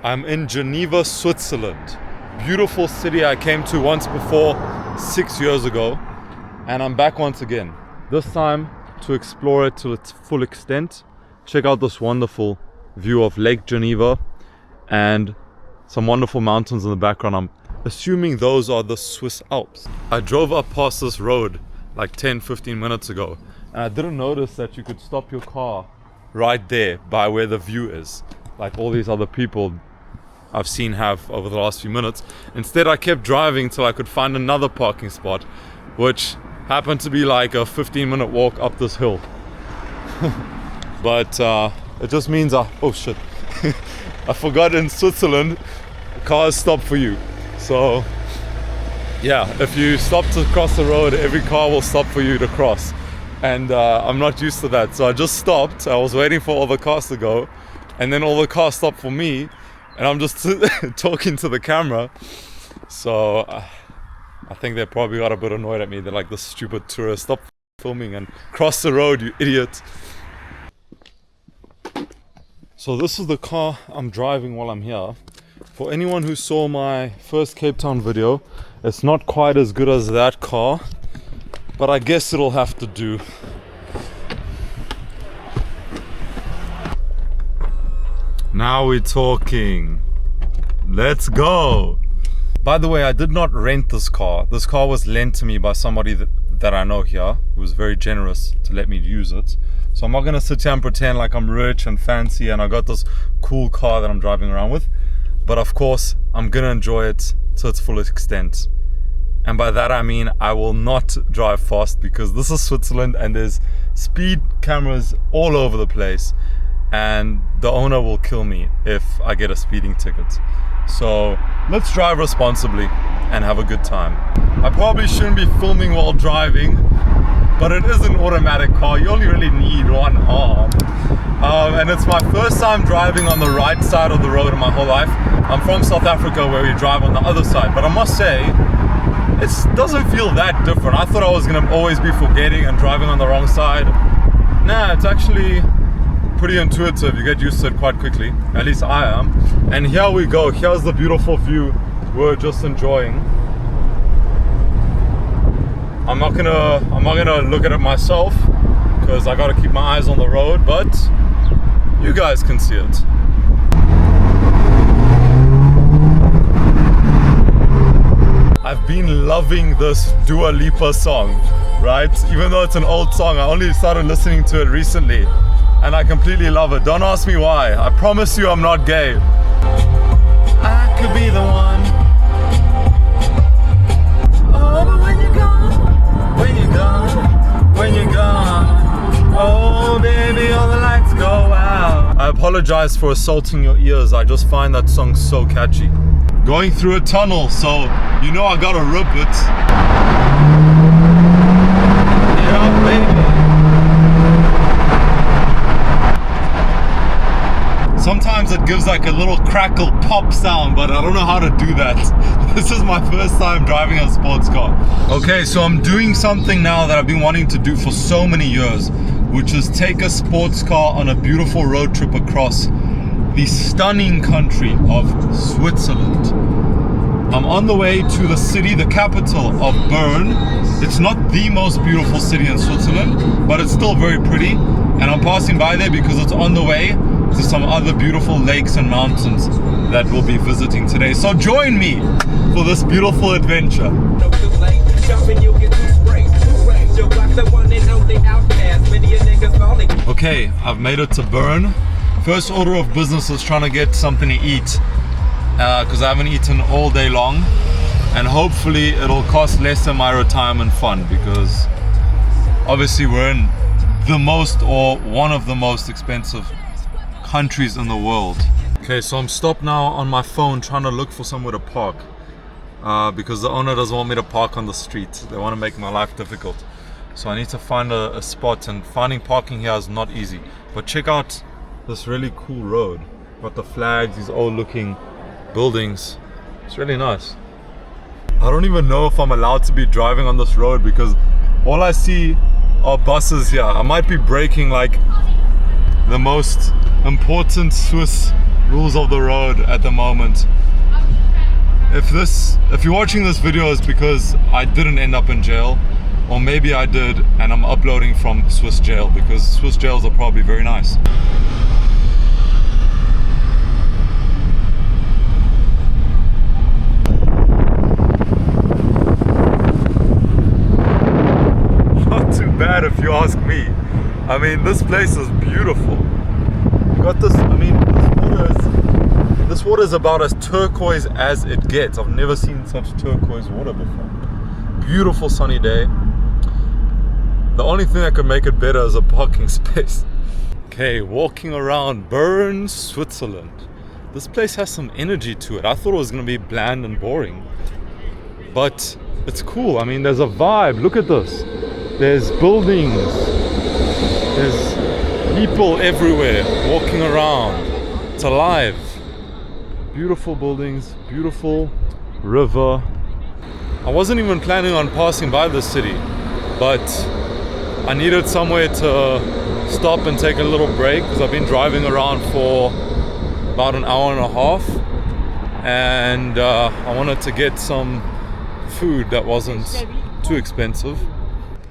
I'm in Geneva, Switzerland. Beautiful city I came to once before 6 years ago, and I'm back once again. This time to explore it to its full extent. Check out this wonderful view of Lake Geneva and some wonderful mountains in the background. I'm assuming those are the Swiss Alps. I drove up past this road like 10-15 minutes ago, and I didn't notice that you could stop your car right there by where the view is, like all these other people I've seen have over the last few minutes. Instead, I kept driving till I could find another parking spot, which happened to be like a 15-minute walk up this hill. But it just means oh shit, I forgot in Switzerland cars stop for you. So yeah, if you stop to cross the road, every car will stop for you to cross, and I'm not used to that, so I just stopped. I was waiting for all the cars to go, and then all the cars stopped for me, and I'm just talking to the camera. So I think they probably got a bit annoyed at me. They're like, this stupid tourist, stop filming and cross the road, you idiot. So this is the car I'm driving while I'm here. For anyone who saw my first Cape Town video, it's not quite as good as that car, but I guess it'll have to do. Now we're talking. Let's go. By the way, I did not rent this car. This car was lent to me by somebody that I know here, who was very generous to let me use it. So I'm not gonna sit here and pretend like I'm rich and fancy and I got this cool car that I'm driving around with. But of course, I'm gonna enjoy it to its full extent. And by that I mean I will not drive fast, because this is Switzerland and there's speed cameras all over the place, and the owner will kill me if I get a speeding ticket. So let's drive responsibly and have a good time. I probably shouldn't be filming while driving, but it is an automatic car. You only really need one arm. And it's my first time driving on the right side of the road in my whole life. I'm from South Africa, where we drive on the other side, but I must say, it doesn't feel that different. I thought I was gonna always be forgetting and driving on the wrong side. Nah, it's actually pretty intuitive. You get used to it quite quickly. At least I am. And here we go. Here's the beautiful view we're just enjoying. I'm not gonna look at it myself, because I gotta keep my eyes on the road, but you guys can see it. I've been loving this Dua Lipa song, right? Even though it's an old song, I only started listening to it recently, and I completely love it. Don't ask me why. I promise you I'm not gay. I could be the one. Oh, but when you're gone, when you're gone, when you're gone, oh baby, all the lights go out. I apologize for assaulting your ears. I just find that song so catchy. Going through a tunnel, so you know I gotta rip it. Yeah, baby. Sometimes it gives like a little crackle pop sound, but I don't know how to do that. This is my first time driving a sports car. Okay, so I'm doing something now that I've been wanting to do for so many years, which is take a sports car on a beautiful road trip across the stunning country of Switzerland. I'm on the way to the city, the capital of Bern. It's not the most beautiful city in Switzerland, but it's still very pretty. And I'm passing by there because it's on the way to some other beautiful lakes and mountains that we'll be visiting today. So join me for this beautiful adventure. Okay, I've made it to Bern. First order of business is trying to get something to eat, because I haven't eaten all day long, and hopefully it'll cost less than my retirement fund, because obviously we're in the most, or one of the most expensive countries in the world. Okay, so I'm stopped now on my phone trying to look for somewhere to park, because the owner doesn't want me to park on the street. They want to make my life difficult. So I need to find a spot, and finding parking here is not easy. But check out this really cool road. Got the flags, these old looking buildings. It's really nice. I don't even know if I'm allowed to be driving on this road, because all I see are buses here. I might be breaking like the most important Swiss rules of the road at the moment. If you're watching this video, it's because I didn't end up in jail, or maybe I did and I'm uploading from Swiss jail, because Swiss jails are probably very nice. Not too bad if you ask me. I mean, this place is beautiful. You got this, I mean, this water is about as turquoise as it gets. I've never seen such turquoise water before. Beautiful sunny day. The only thing that could make it better is a parking space. Okay, walking around Bern, Switzerland. This place has some energy to it. I thought it was going to be bland and boring, but it's cool. I mean, there's a vibe. Look at this. There's buildings. There's people everywhere walking around. It's alive. Beautiful buildings, beautiful river. I wasn't even planning on passing by this city, but I needed somewhere to stop and take a little break, because I've been driving around for about an hour and a half, and I wanted to get some food that wasn't too expensive.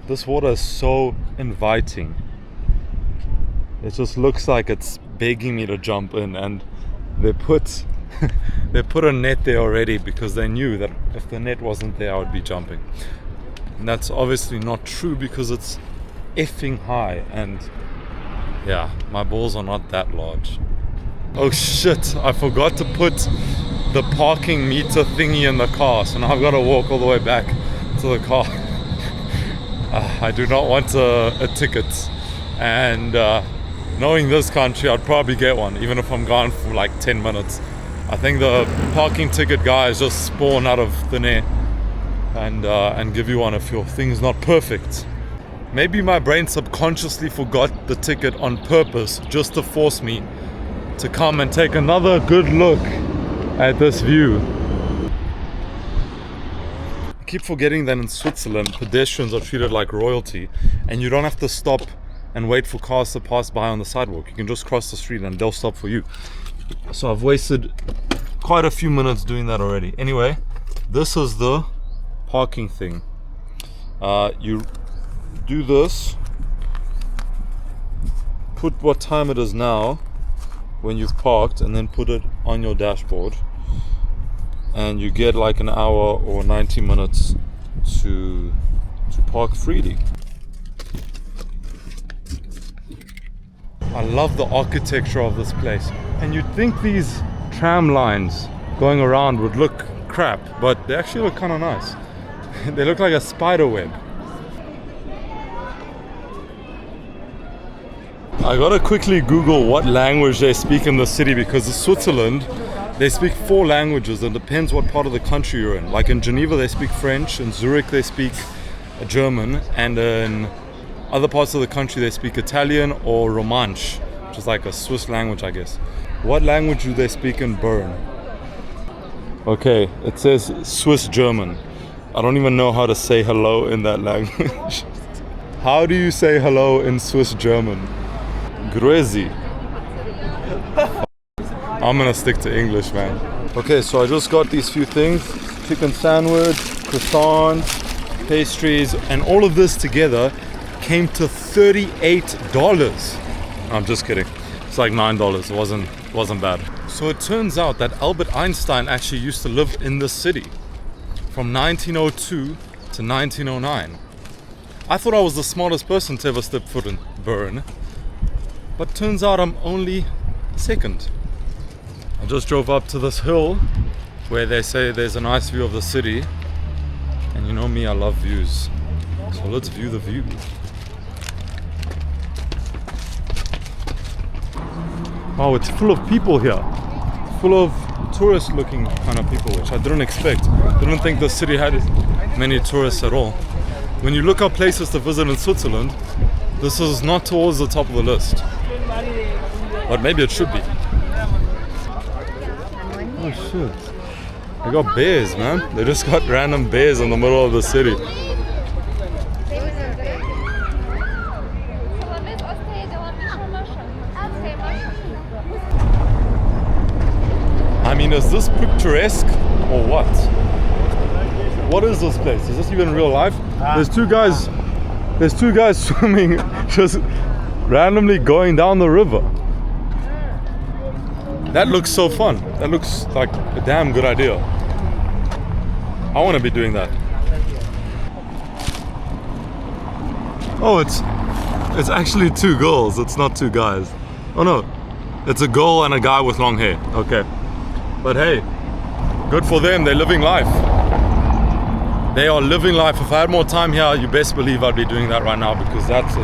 This water is so inviting. It just looks like it's begging me to jump in, and they put a net there already because they knew that if the net wasn't there I would be jumping. And that's obviously not true because it's effing high, and yeah, my balls are not that large. Oh shit, I forgot to put the parking meter thingy in the car, so now I've got to walk all the way back to the car. I do not want a ticket, and knowing this country, I'd probably get one, even if I'm gone for like 10 minutes. I think the parking ticket guys just spawn out of thin air and give you one if your thing's not perfect. Maybe my brain subconsciously forgot the ticket on purpose, just to force me to come and take another good look at this view. I keep forgetting that in Switzerland, pedestrians are treated like royalty, and you don't have to stop and wait for cars to pass by on the sidewalk. You can just cross the street and they'll stop for you. So I've wasted quite a few minutes doing that already. Anyway, this is the parking thing. You do this, put what time it is now when you've parked, and then put it on your dashboard, and you get like an hour or 90 minutes to park freely. I love the architecture of this place. And you'd think these tram lines going around would look crap, but they actually look kind of nice. They look like a spider web. I gotta quickly Google what language they speak in the city, because in Switzerland they speak 4 languages. It depends what part of the country you're in. Like in Geneva they speak French, in Zurich they speak German, and in other parts of the country they speak Italian or Romansh, which is like a Swiss language, I guess. What language do they speak in Bern? Okay, it says Swiss German. I don't even know how to say hello in that language. How do you say hello in Swiss German? Grüezi. I'm gonna stick to English, man. Okay, so I just got these few things. Chicken sandwich, croissant, pastries, and all of this together came to $38. I'm just kidding. It's like $9. It wasn't bad. So it turns out that Albert Einstein actually used to live in this city from 1902 to 1909. I thought I was the smartest person to ever step foot in Bern, but turns out I'm only second. I just drove up to this hill where they say there's a nice view of the city, and you know me, I love views. So let's view the view. Wow, it's full of people here. Full of tourist looking kind of people, which I didn't expect. Didn't think the city had many tourists at all. When you look up places to visit in Switzerland, this is not towards the top of the list. But maybe it should be. Oh shit. They got bears, man. They just got random bears in the middle of the city. mean, is this picturesque or what? What is this place? Is this even real life? There's two guys swimming, just randomly going down the river. That looks so fun. That looks like a damn good idea. I want to be doing that. Oh, it's actually two girls. It's not two guys. Oh no, it's a girl and a guy with long hair. Okay, but hey, good for them. They're living life. They are living life. If I had more time here, you best believe I'd be doing that right now, because that's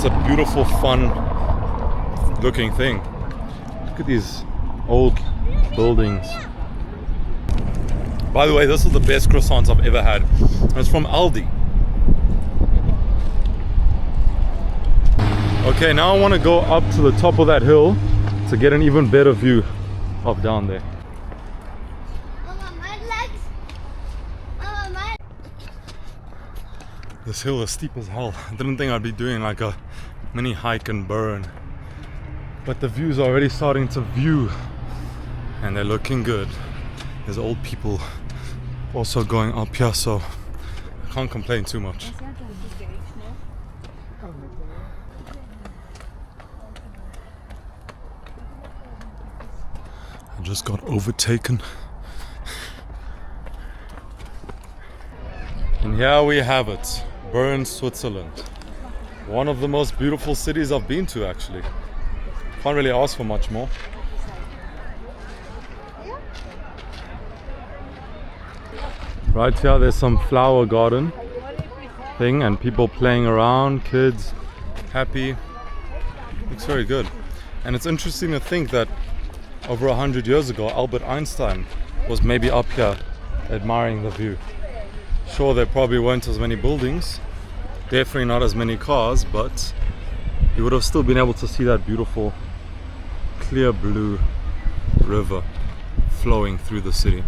a beautiful, fun looking thing. Look at these old buildings. By the way, this is the best croissants I've ever had. It's from Aldi. Okay, now I want to go up to the top of that hill to get an even better view of down there. This hill is steep as hell. I didn't think I'd be doing like a mini hike and burn, but the views are already starting to view and they're looking good. There's old people also going up here, so I can't complain too much. I just got overtaken. And here we have it, Bern, Switzerland. One of the most beautiful cities I've been to, actually. Can't really ask for much more. Right here there's some flower garden thing and people playing around, kids happy. Looks very good. And it's interesting to think that over 100 years ago Albert Einstein was maybe up here admiring the view. Sure, there probably weren't as many buildings, definitely not as many cars, but he would have still been able to see that beautiful clear blue river flowing through the city.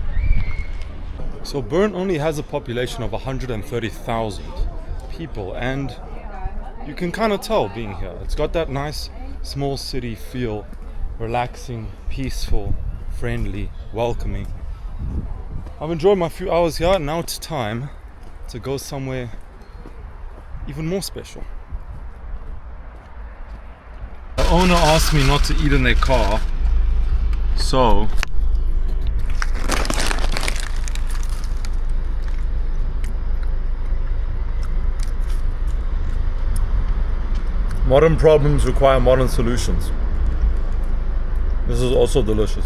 So Bern only has a population of 130,000 people, and you can kind of tell being here. It's got that nice small city feel, relaxing, peaceful, friendly, welcoming. I've enjoyed my few hours here. Now it's time to go somewhere even more special. The owner asked me not to eat in their car, so modern problems require modern solutions. This is also delicious.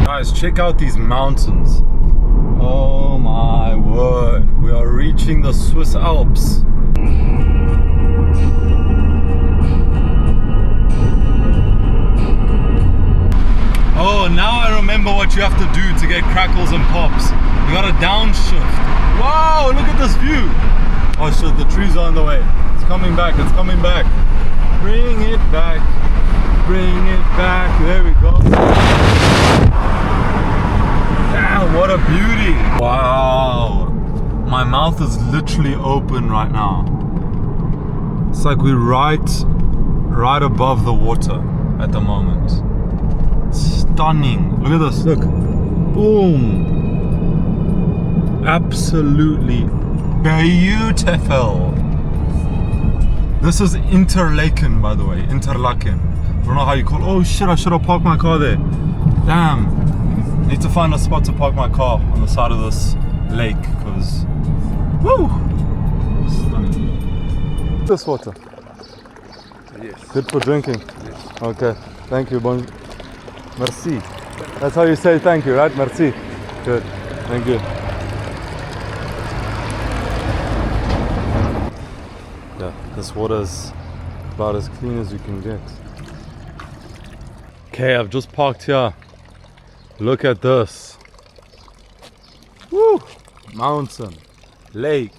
Guys, check out these mountains. Oh my word, we are reaching the Swiss Alps. Oh, now I remember what you have to do to get crackles and pops. You gotta downshift. Wow, look at this view. Oh shit, the trees are on the way. It's coming back, it's coming back. Bring it back. Bring it back. There we go. Damn, what a beauty. Wow. My mouth is literally open right now. It's like we're right above the water at the moment. Stunning. Look at this, look. Boom. Absolutely beautiful. This is Interlaken, by the way. Interlaken. I don't know how you call it. Oh shit, I should have parked my car there. Damn. Need to find a spot to park my car on the side of this lake, because woo! Stunning. This water. Yes. Good for drinking. Yes. Okay. Thank you. Bon. Merci. That's how you say thank you, right? Merci. Good. Thank you. Yeah, this water is about as clean as you can get. Okay, I've just parked here. Look at this. Woo! Mountain, lake,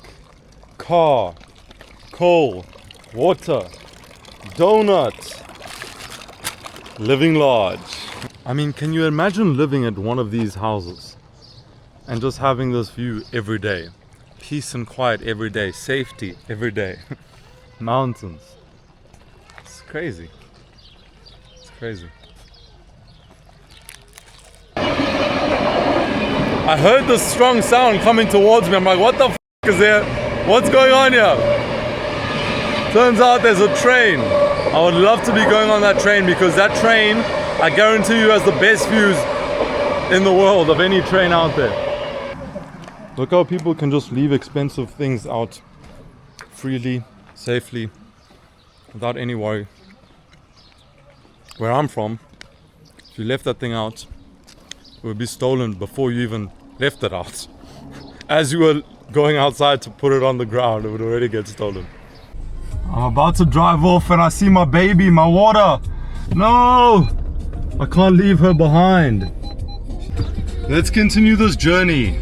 car, coal, water, donut, living large. I mean, can you imagine living at one of these houses and just having this view every day? peace and quiet every day. Safety every day. Mountains. It's crazy. It's crazy. I heard this strong sound coming towards me. I'm like, what the f is there? What's going on here? Turns out there's a train. I would love to be going on that train because that train, I guarantee you, has the best views in the world of any train out there. Look how people can just leave expensive things out freely, safely, without any worry. Where I'm from, if you left that thing out, it would be stolen before you even left it out. As you were going outside to put it on the ground, it would already get stolen. I'm about to drive off and I see my baby, my water. No! I can't leave her behind. Let's continue this journey.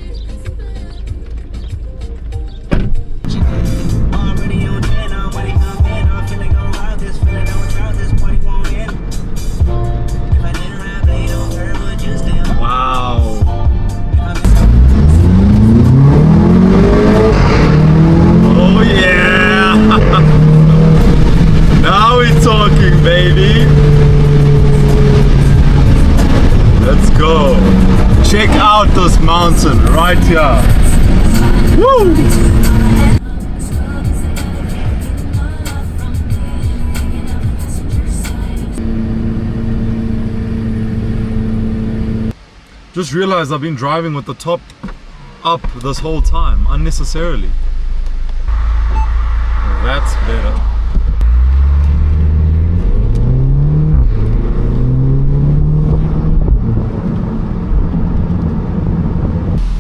Baby, let's go. Check out this mountain right here. Woo! Just realized I've been driving with the top up this whole time unnecessarily. That's better.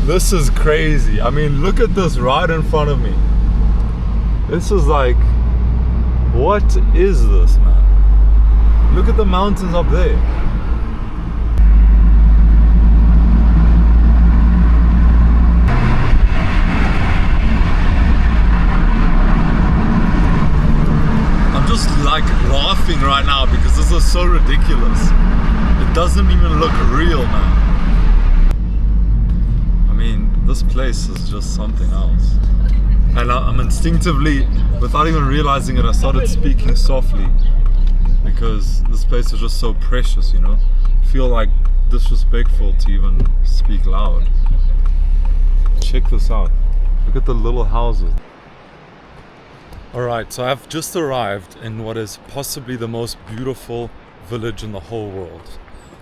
This is crazy. I mean, look at this right in front of me. This is like, what is this, man? Look at the mountains up there. I'm just like laughing right now because this is so ridiculous. It doesn't even look real, man. This place is just something else. And I'm instinctively, without even realizing it, I started speaking softly because this place is just so precious, you know? I feel like disrespectful to even speak loud. Check this out. Look at the little houses. Alright, so I've just arrived in what is possibly the most beautiful village in the whole world.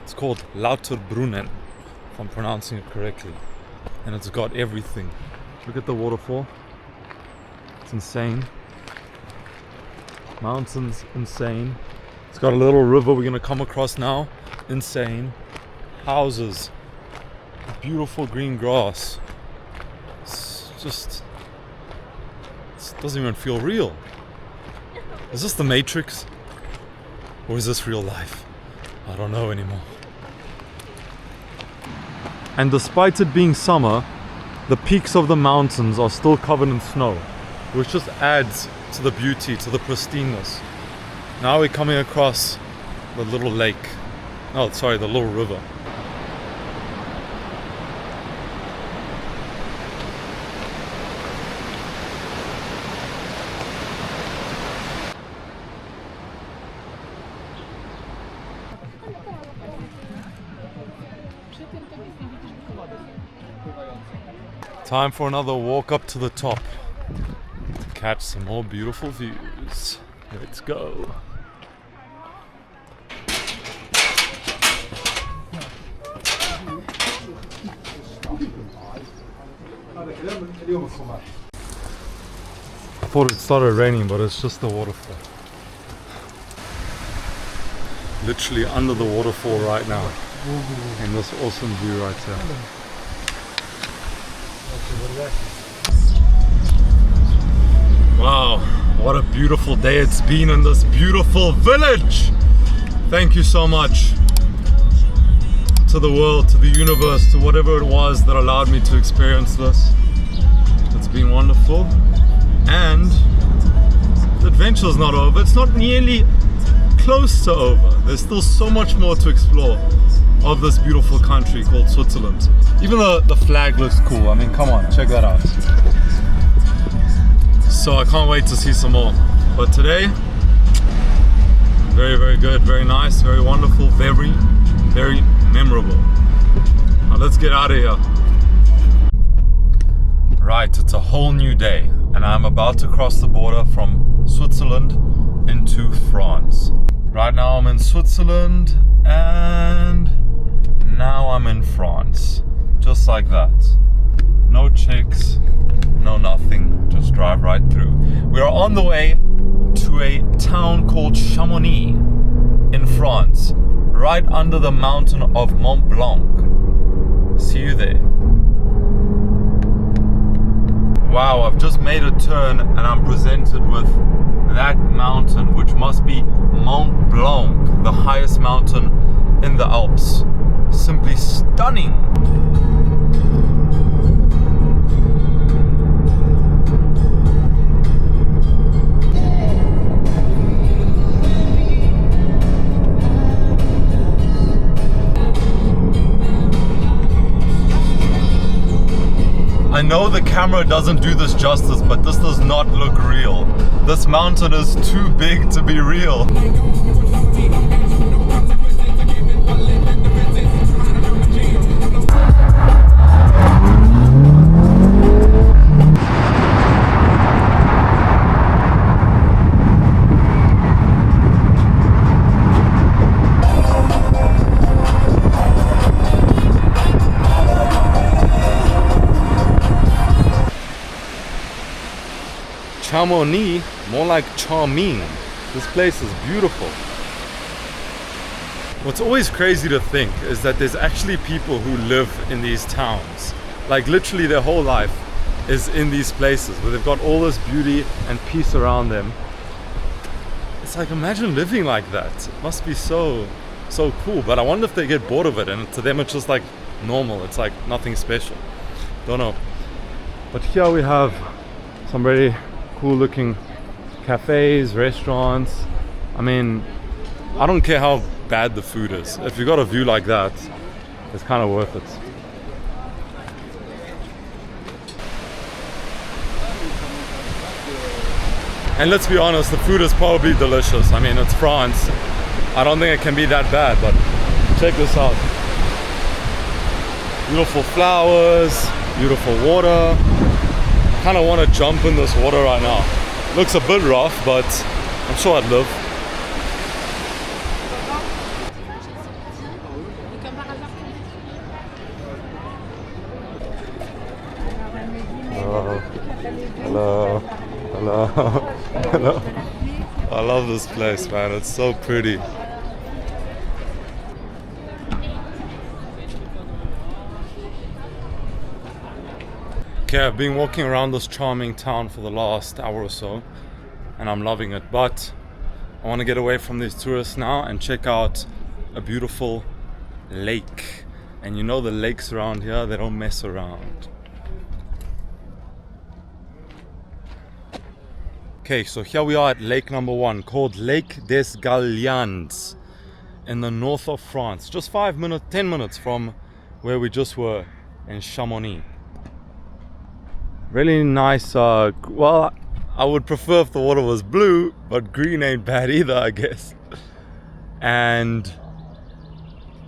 It's called Lauterbrunnen, if I'm pronouncing it correctly. And it's got everything. Look at the waterfall. It's insane. Mountains, insane. It's got a little river we're gonna come across now. Insane. Houses. Beautiful green grass. It's just... it doesn't even feel real. Is this the Matrix? Or is this real life? I don't know anymore. And despite it being summer, the peaks of the mountains are still covered in snow, which just adds to the beauty, to the pristineness. Now we're coming across the little lake. Oh, sorry, the little river. Time for another walk up to the top to catch some more beautiful views. Let's go. I thought it started raining, but it's just the waterfall. Literally under the waterfall right now. And this awesome view right there. Wow, what a beautiful day it's been in this beautiful village. Thank you so much to the world, to the universe, to whatever it was that allowed me to experience this. It's been wonderful. And the adventure's not over. It's not nearly close to over. There's still so much more to explore of this beautiful country called Switzerland. Even the flag looks cool. I mean, come on, check that out. so I can't wait to see some more. But today, very, very good, very nice, very wonderful, very, very memorable. Now let's get out of here. Right, it's a whole new day, and I'm about to cross the border from Switzerland into France. Right now I'm in Switzerland, and now I'm in France. Just like that. No checks, no nothing, just drive right through. We are on the way to a town called Chamonix in France, right under the mountain of Mont Blanc. See you there. Wow, I've just made a turn and I'm presented with that mountain, which must be Mont Blanc, the highest mountain in the Alps. Simply stunning. I know the camera doesn't do this justice, but this does not look real. This mountain is too big to be real. Chamonix, more like charming. This place is beautiful. What's always crazy to think is that there's actually people who live in these towns. Like literally their whole life is in these places where they've got all this beauty and peace around them. It's like, imagine living like that. It must be so cool. But I wonder if they get bored of it and to them it's just like normal. It's like nothing special. Don't know. But here we have some very cool looking cafes, restaurants. I mean, I don't care how bad the food is. If you got a view like that, it's kind of worth it. And let's be honest, the food is probably delicious. I mean, it's France. I don't think it can be that bad, but check this out. Beautiful flowers, beautiful water. I kind of want to jump in this water right now. Looks a bit rough, but I'm sure I'd live. Hello. Hello. Hello. I love this place, man. It's so pretty. Okay, I've been walking around this charming town for the last hour or so, and I'm loving it. But I want to get away from these tourists now and check out a beautiful lake. And you know the lakes around here, they don't mess around. Okay, so here we are at lake number 1, called Lake des Gallians, in the north of France. Just 10 minutes from where we just were in Chamonix. Really nice, well, I would prefer if the water was blue, but green ain't bad either, I guess. And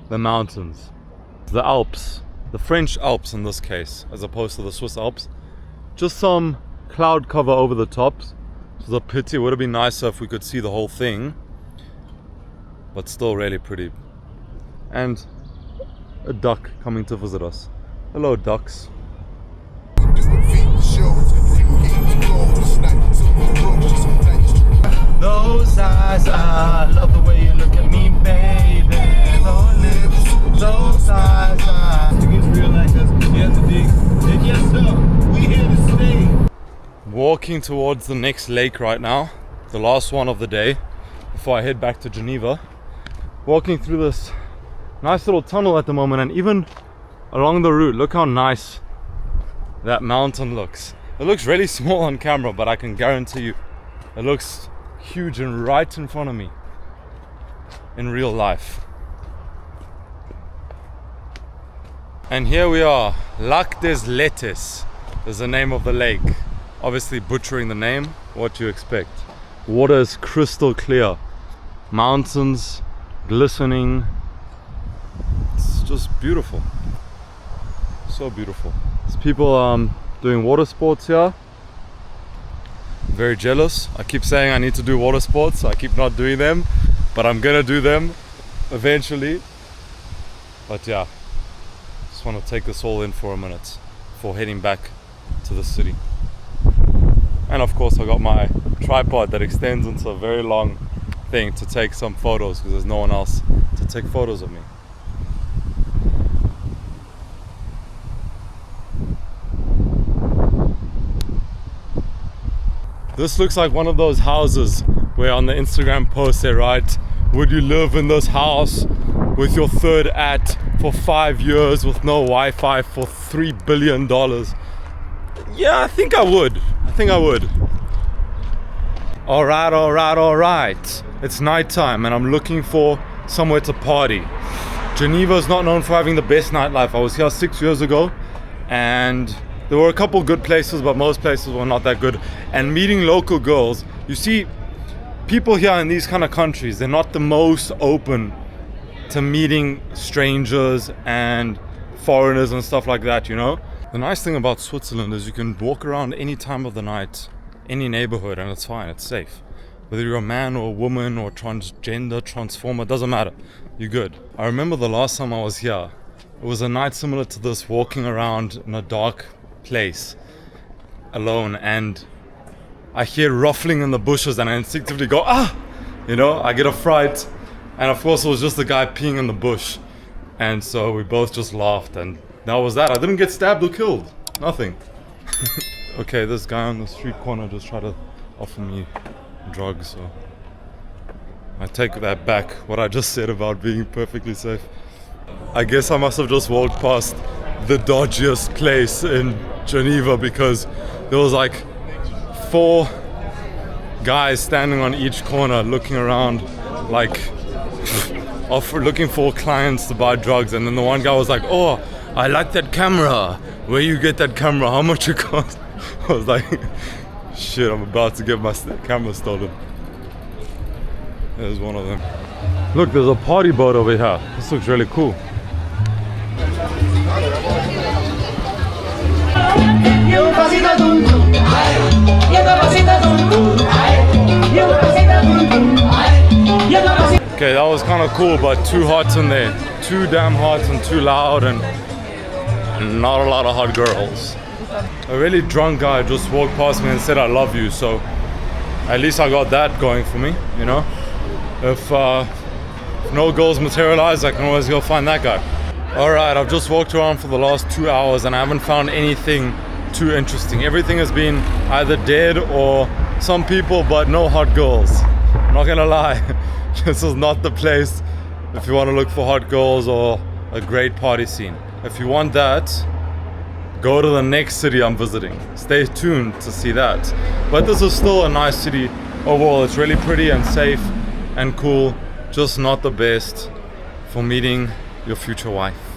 the mountains, the Alps, the French Alps in this case, as opposed to the Swiss Alps. Just some cloud cover over the tops. So the pity, would have been nicer if we could see the whole thing, but still really pretty. And a duck coming to visit us. Hello, ducks. Those eyes, I love the way you look at me, baby. Those lips, those eyes, it gets real like this. You have to dig. And yes, sir, we here to stay. Walking towards the next lake right now, the last one of the day, before I head back to Geneva. Walking through this nice little tunnel at the moment, and even along the route, look how nice that mountain looks. It looks really small on camera, but I can guarantee you it looks huge and right in front of me in real life. And here we are, Lac des Lettes is the name of the lake. Obviously butchering the name. What do you expect? Water is crystal clear. Mountains glistening. It's just beautiful. So beautiful. There's people doing water sports here. Very jealous. I keep saying I need to do water sports. I keep not doing them, but I'm gonna do them eventually. But yeah, just want to take this all in for a minute before heading back to the city. And of course I got my tripod that extends into a very long thing to take some photos because there's no one else to take photos of me. This looks like one of those houses where on the Instagram post they write, would you live in this house with your third at for 5 years with no Wi-Fi for $3 billion? Yeah, I think I would. Alright. It's nighttime and I'm looking for somewhere to party. Geneva is not known for having the best nightlife. I was here 6 years ago and there were a couple good places, but most places were not that good. And meeting local girls, you see, people here in these kind of countries, they're not the most open to meeting strangers and foreigners and stuff like that, you know? The nice thing about Switzerland is you can walk around any time of the night, any neighborhood, and it's fine, it's safe. Whether you're a man or a woman or transgender, transformer, doesn't matter. You're good. I remember the last time I was here, it was a night similar to this, walking around in a dark place alone, and I hear ruffling in the bushes and I instinctively go, ah! You know, I get a fright. And of course it was just the guy peeing in the bush. And so we both just laughed and that was that. I didn't get stabbed or killed. Nothing. Okay, this guy on the street corner just tried to offer me drugs, so I take that back, what I just said about being perfectly safe. I guess I must have just walked past the dodgiest place in Geneva because there was like 4 guys standing on each corner looking around like looking for clients to buy drugs, and then the one guy was like, oh, I like that camera, where you get that camera, how much it cost? I was like, shit, I'm about to get my camera stolen. There's one of them. Look, there's a party boat over here. This looks really cool. Okay, that was kind of cool, but too hot in there. Too damn hot and too loud and not a lot of hot girls. A really drunk guy just walked past me and said I love you, so at least I got that going for me, you know? If no girls materialize, I can always go find that guy. Alright, I've just walked around for the last 2 hours and I haven't found anything too interesting. Everything has been either dead or some people, but no hot girls. I'm not gonna lie, this is not the place if you want to look for hot girls or a great party scene. If you want that, go to the next city I'm visiting. Stay tuned to see that. But this is still a nice city overall. It's really pretty and safe and cool, just not the best for meeting your future wife.